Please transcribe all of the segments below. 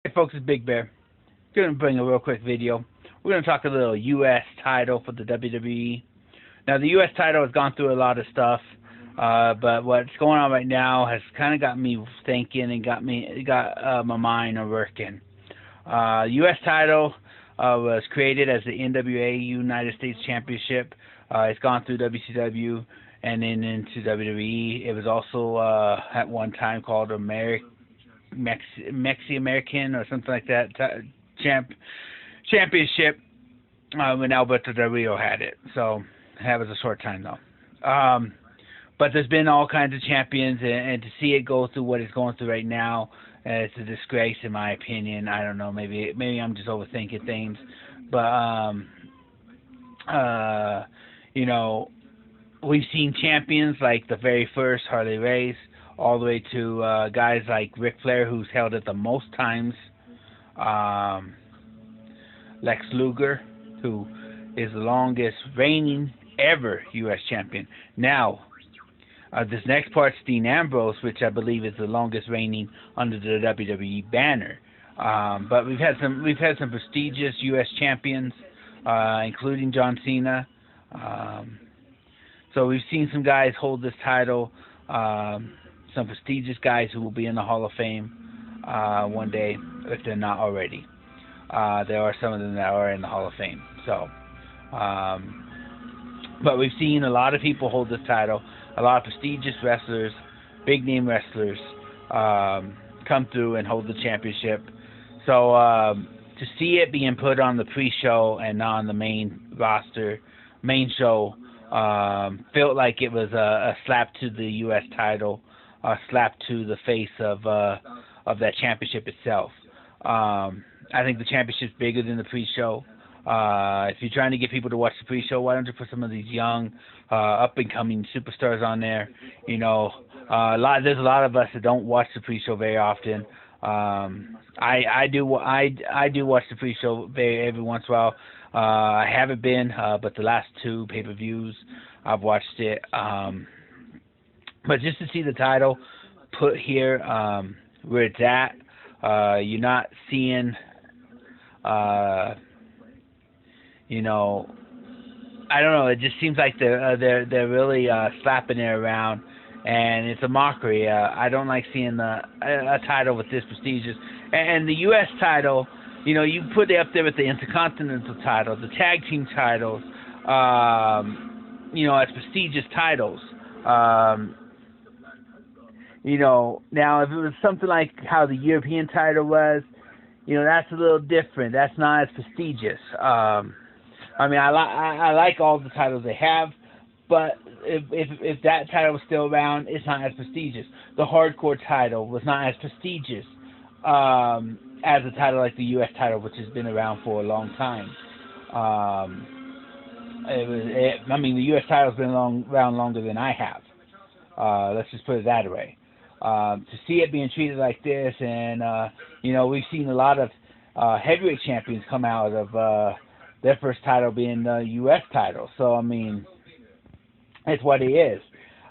Hey folks, it's Big Bear. Gonna bring a real quick video. We're gonna talk a little U.S. title for the WWE. Now the U.S. title has gone through a lot of stuff, but what's going on right now has kind of got me thinking and got my mind working. U.S. title was created as the NWA United States Championship. It's gone through WCW and then into WWE. It was also at one time called Mexi-American or something like that championship when Alberto Del Rio had it. So that was a short time though. But there's been all kinds of champions, and to see it go through what it's going through right now, it's a disgrace in my opinion. I don't know, maybe I'm just overthinking things, but you know, we've seen champions like the very first Harley Race, all the way to guys like Ric Flair, who's held it the most times. Lex Luger, who is the longest reigning ever U.S. champion. Now, this next part, Dean Ambrose, which I believe is the longest reigning under the WWE banner. But we've had some prestigious U.S. champions, including John Cena. So we've seen some guys hold this title. Some prestigious guys who will be in the Hall of Fame one day, if they're not already. There are some of them that are in the Hall of Fame. So, but we've seen a lot of people hold this title. A lot of prestigious wrestlers, big name wrestlers, come through and hold the championship. So to see it being put on the pre-show and not on the main roster, main show, felt like it was a slap to the U.S. title, a slap to the face of that championship itself. I think the championship's bigger than the pre-show. If you're trying to get people to watch the pre-show, why don't you put some of these young, up-and-coming superstars on there? You know, there's a lot of us that don't watch the pre-show very often. I do watch the pre-show every once in a while. I haven't been, but the last two pay-per-views, I've watched it. But just to see the title put here where it's at, you're not seeing, you know, I don't know. It just seems like they're really slapping it around, and it's a mockery. I don't like seeing a title with this prestigious, and the U.S. title. You know, you put it up there with the Intercontinental title, the Tag Team titles, you know, as prestigious titles. You know, now if it was something like how the European title was, you know, that's a little different. That's not as prestigious. I mean, I like all the titles they have, but if that title was still around, it's not as prestigious. The Hardcore title was not as prestigious as a title like the U.S. title, which has been around for a long time. I mean, the U.S. title's been around longer than I have. Let's just put it that way. To see it being treated like this, and you know, we've seen a lot of heavyweight champions come out of their first title being the U.S. title. So I mean, it's what it is.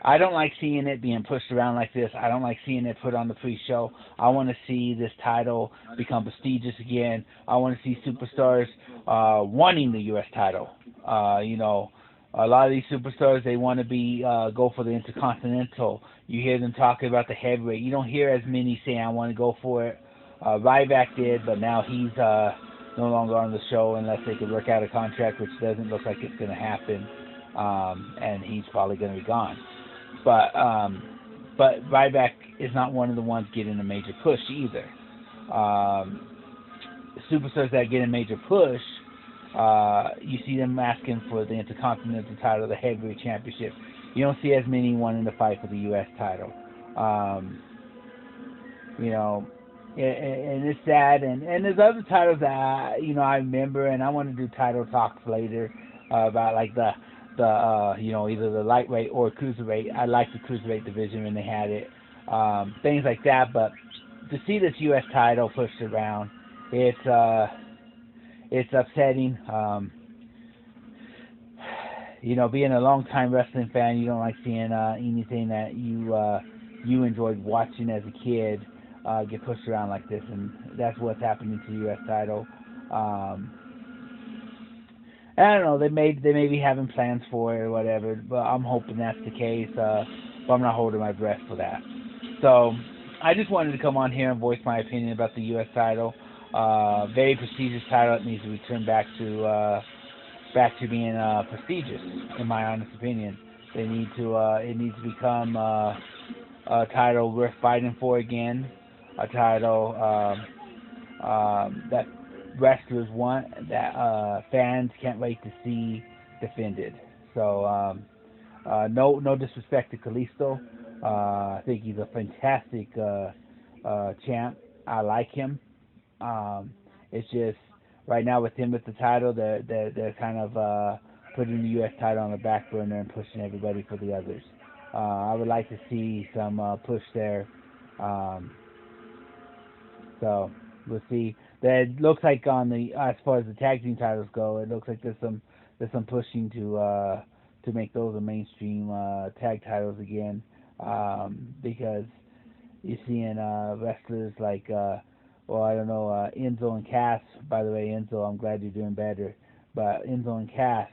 I don't like seeing it being pushed around like this. I don't like seeing it put on the pre-show. I want to see this title become prestigious again. I want to see superstars wanting the U.S. title. You know, a lot of these superstars, they want to go for the Intercontinental. You hear them talking about the heavyweight. You don't hear as many saying, I want to go for it. Ryback did, but now he's no longer on the show unless they could work out a contract, which doesn't look like it's going to happen. And he's probably going to be gone. But Ryback is not one of the ones getting a major push either. Superstars that get a major push, you see them asking for the Intercontinental title, the Heavyweight Championship. You don't see as many wanting to fight for the U.S. title. You know, and it's sad. And there's other titles that I remember, and I want to do title talks later about like the you know, either the lightweight or cruiserweight. I like the cruiserweight division when they had it, things like that. But to see this U.S. title pushed around, it's upsetting. You know, being a long-time wrestling fan, you don't like seeing anything that you enjoyed watching as a kid get pushed around like this, and that's what's happening to the U.S. title. Um, I don't know. They may be having plans for it or whatever, but I'm hoping that's the case. But I'm not holding my breath for that. So I just wanted to come on here and voice my opinion about the U.S. title. Very prestigious title. It needs to return back to being prestigious, in my honest opinion. They need to it needs to become a title worth fighting for again. A title that wrestlers want, that fans can't wait to see defended. So no disrespect to Kalisto. I think he's a fantastic champ. I like him. It's just right now with him with the title, they're kind of putting the U.S. title on the back burner and pushing everybody for the others. I would like to see some push there. Um, so we'll see. That looks like on the as far as the tag team titles go, it looks like there's some pushing to make those a mainstream tag titles again, because you're seeing wrestlers like well, I don't know, Enzo and Cass. By the way, Enzo, I'm glad you're doing better. But Enzo and Cass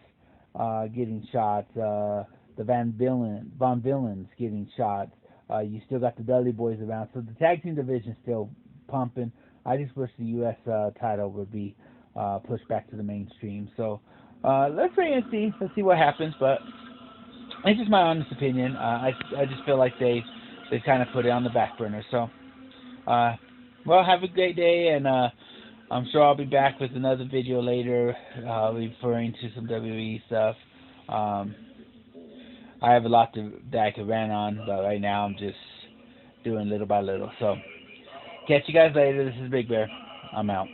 getting shots. The Von Villains getting shots. You still got the Dudley Boys around. So the tag team division's still pumping. I just wish the U.S. Title would be pushed back to the mainstream. So let's wait and see. Let's see what happens. But it's just my honest opinion. I just feel like they kind of put it on the back burner. So, well, have a great day, and I'm sure I'll be back with another video later referring to some WWE stuff. I have a lot that I could rant on, but right now I'm just doing little by little. So, catch you guys later. This is BigBear. I'm out.